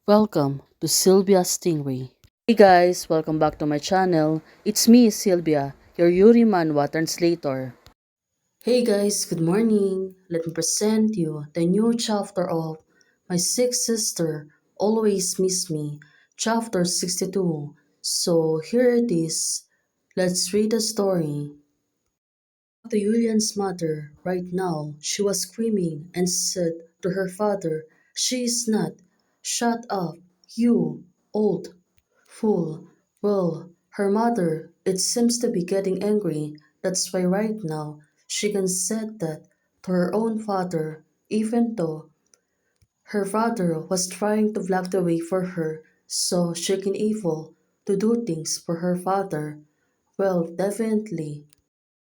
Welcome to Sylvia Stingray. Hey guys, welcome back to my channel. It's me, Sylvia, your Yuri Manhwa translator. Hey guys, good morning. Let me present you the new chapter of My Sick Sister Always Miss Me, chapter 62. So here it is. Let's read the story. To Julian's mother, right now, she was screaming and said to her father, "She is not. Shut up, you old fool." Well, her mother, it seems to be getting angry. That's why right now she can say that to her own father, even though her father was trying to block the way for her so she can able to do things for her father. Well, definitely.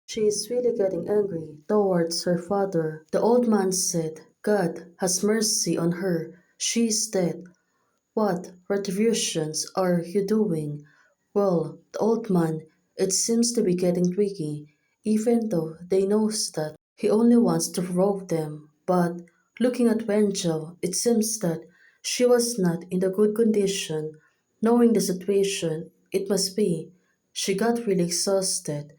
She is really getting angry towards her father. The old man said, "God has mercy on her. She is dead. What retributions are you doing?" Well, the old man, it seems to be getting tricky, even though they knows that he only wants to provoke them. But looking at Wenjiao, it seems that she was not in a good condition. Knowing the situation, it must be. She got really exhausted.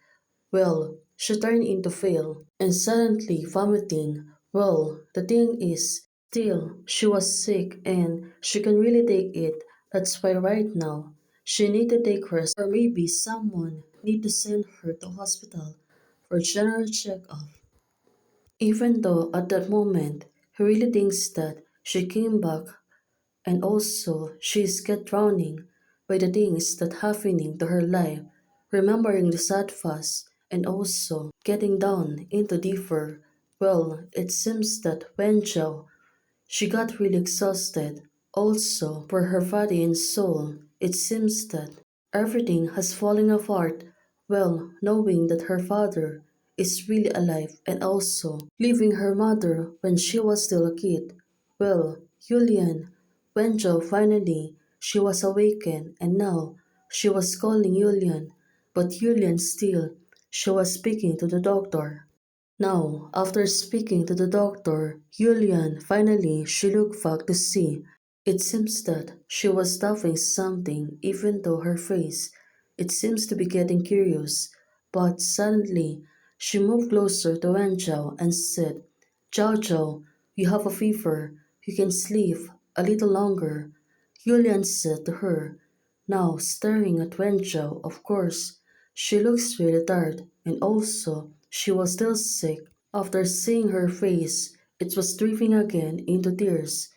Well, she turned into Phil and suddenly vomiting. Well, the thing is, still, she was sick and she can really take it. That's why right now, she need to take rest or maybe someone need to send her to hospital for general checkup. Even though at that moment, he really thinks that she came back and also she is get drowning by the things that happening to her life, remembering the sad past and also getting down into deeper. Well, it seems that Wenjiao, she got really exhausted. Also, for her body and soul, it seems that everything has fallen apart. Well, knowing that her father is really alive and also leaving her mother when she was still a kid. Well, Julian, when Joe finally she was awakened and now she was calling Julian, but Julian still she was speaking to the doctor. Now, after speaking to the doctor, Yulian finally she looked back to see. It seems that she was doubting something even though her face it seems to be getting curious. But suddenly she moved closer to Wenjiao and said, "Jiaojiao, you have a fever. You can sleep a little longer." Yulian said to her, now staring at Wenjiao, of course. She looks really tired and also she was still sick. After seeing her face, it was dripping again into tears.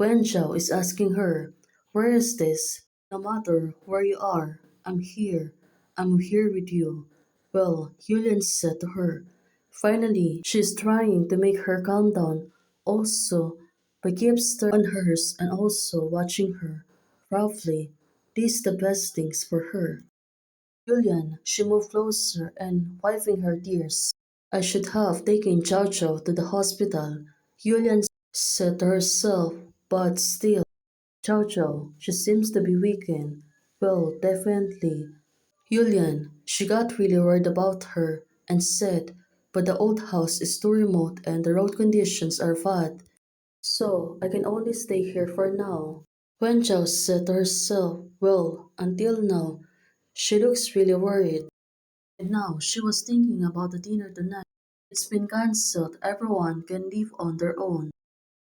Wenjiao is asking her, "Where is this? No matter where you are, I'm here. I'm here with you." Well, Julian said to her. Finally, she's trying to make her calm down, also by keep staring on hers and also watching her. Roughly, these the best things for her. Julian, she moved closer and wiping her tears. "I should have taken Jiaojiao to the hospital," Julian said to herself, but still, Jiaojiao, she seems to be weakened. Well, definitely. Julian, she got really worried about her and said, "But the old house is too remote and the road conditions are bad, so I can only stay here for now." Wen Zhao said to herself, well, until now, she looks really worried. And now she was thinking about the dinner tonight. It's been cancelled, everyone can leave on their own.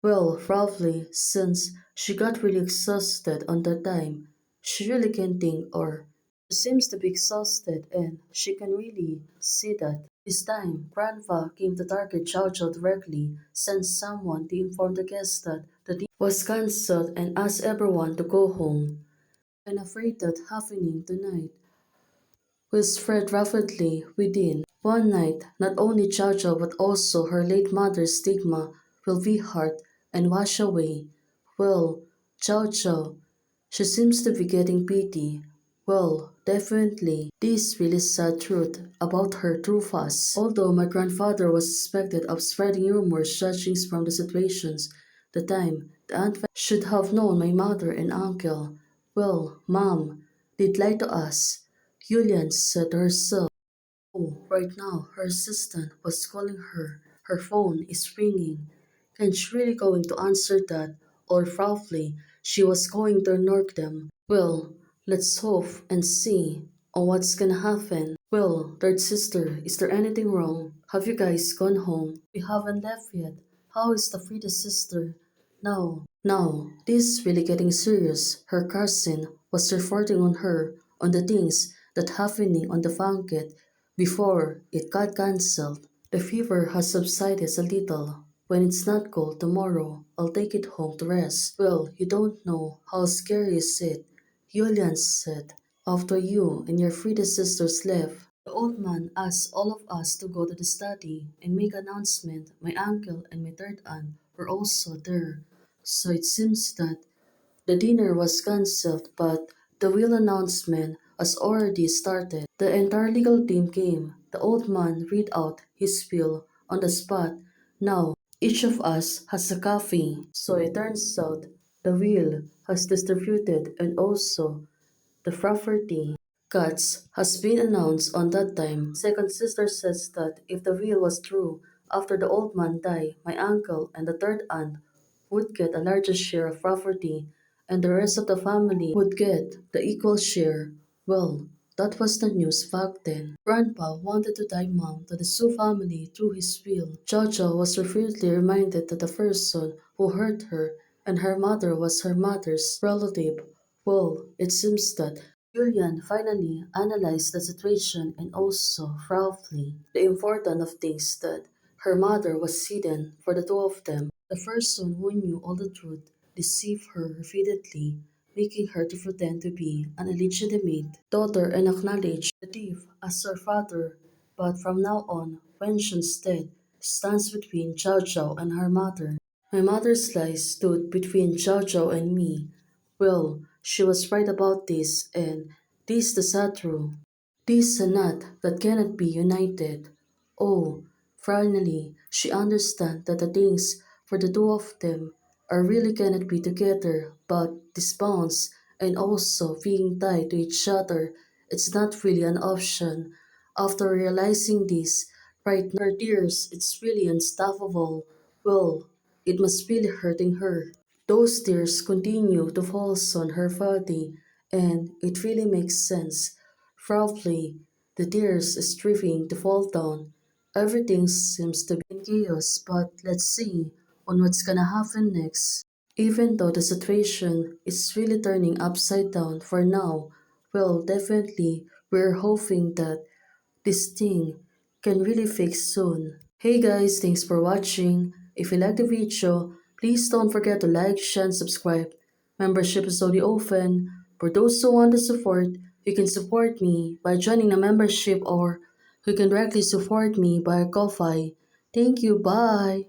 Well, roughly, since she got really exhausted on that time, she really can't think or she seems to be exhausted and she can really see that. This time, Grandpa came to target Chow Chow directly, sent someone to inform the guests that the dinner was cancelled and asked everyone to go home. And afraid that happening tonight will spread rapidly within. One night, not only Chow Chow but also her late mother's stigma will be hard and wash away. Well, Chow Chow, she seems to be getting pity. Well, definitely, this really sad truth about her true fast. Although my grandfather was suspected of spreading rumors judging from the situations, the time, the aunt should have known my mother and uncle. Well, mom, did lie to us. Yulian said to herself. Oh, right now her assistant was calling her. Her phone is ringing. And she really going to answer that? Or probably she was going to ignore them. Well, let's hope and see on what's gonna happen. Well, third sister, is there anything wrong? Have you guys gone home? We haven't left yet. How is the Frida sister? Now, this is really getting serious. Her cousin was reporting on her on the things that happening on the banquet before it got cancelled. The fever has subsided a little. When it's not cold tomorrow, I'll take it home to rest. Well, you don't know how scary is it, Yulian said. After you and your three sisters left, the old man asked all of us to go to the study and make an announcement. My uncle and my third aunt were also there. So it seems that the dinner was cancelled, but the will announcement has already started. The entire legal team came. The old man read out his will on the spot. Now, each of us has a copy. So it turns out the will has distributed and also the property cuts has been announced on that time. Second sister says that if the will was true, after the old man died, my uncle and the third aunt would get a larger share of property and the rest of the family would get the equal share. Well, that was the news back then. Grandpa wanted to tie mom to the Su family through his will. Jojo was repeatedly reminded that the person who hurt her and her mother was her mother's relative. Well, it seems that Julian finally analyzed the situation and also, proudly, the importance of things that her mother was hidden for the two of them. The person who knew all the truth deceived her repeatedly, making her to pretend to be an illegitimate daughter and acknowledge the thief as her father. But from now on, Wenjiao's death stands between Jiaojiao and her mother. My mother's lies stood between Jiaojiao and me. Well, she was right about this, and this the sad truth. This a knot that cannot be united. Oh, finally, she understands that the things for the two of them are really cannot be together, but this bonds and also being tied to each other, it's not really an option. After realizing this, right now, her tears, it's really unstoppable. Well, it must really hurting her. Those tears continue to fall on her body, and it really makes sense. Probably, the tears is drifting to fall down. Everything seems to be in chaos, but let's see on what's gonna happen next. Even though the situation is really turning upside down for now, well, definitely we're hoping that this thing can really fix soon. Hey guys, thanks for watching. If you like the video, please don't forget to like, share, and subscribe. Membership is already open. For those who want to support, you can support me by joining a membership or you can directly support me by Ko-Fi. Thank you, bye!